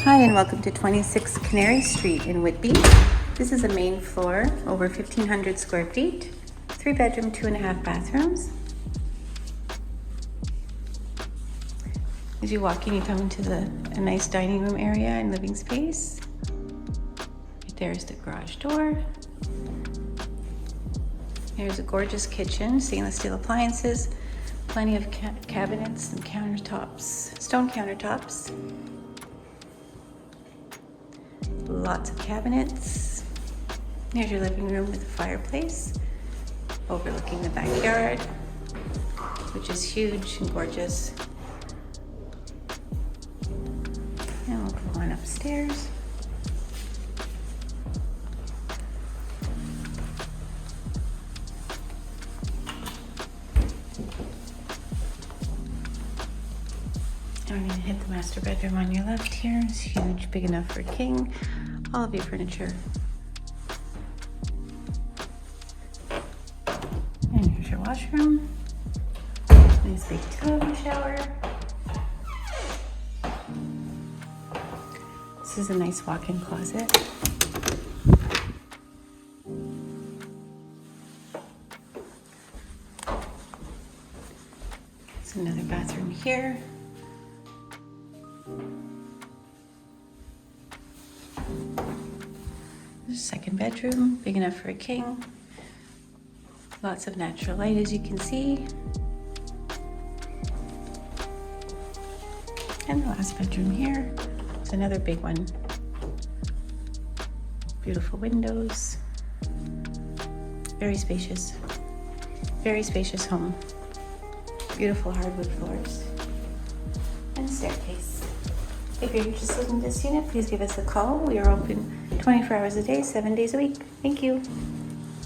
Hi and welcome to 26 Canary Street in Whitby. This is a main floor, over 1,500 square feet, 3-bedroom, 2.5 bathrooms. As you walk in, you come into a nice dining room area and living space. Right there's the garage door. Here's a gorgeous kitchen, stainless steel appliances, plenty of cabinets and countertops, stone countertops. Lots of cabinets. Here's your living room with a fireplace overlooking the backyard, which is huge and gorgeous. And we'll go on upstairs. I'm going to hit the master bedroom on your left here. It's huge, big enough for a king. All of your furniture. And here's your washroom. Nice big tub shower. This is a nice walk-in closet. There's another bathroom here. Second bedroom, big enough for a king. Lots of natural light, as you can see. And the last bedroom here is another big one. Beautiful windows. Very spacious home. Beautiful hardwood floors and staircase. If you're interested in this unit, please give us a call. We are open 24 hours a day, 7 days a week. Thank you.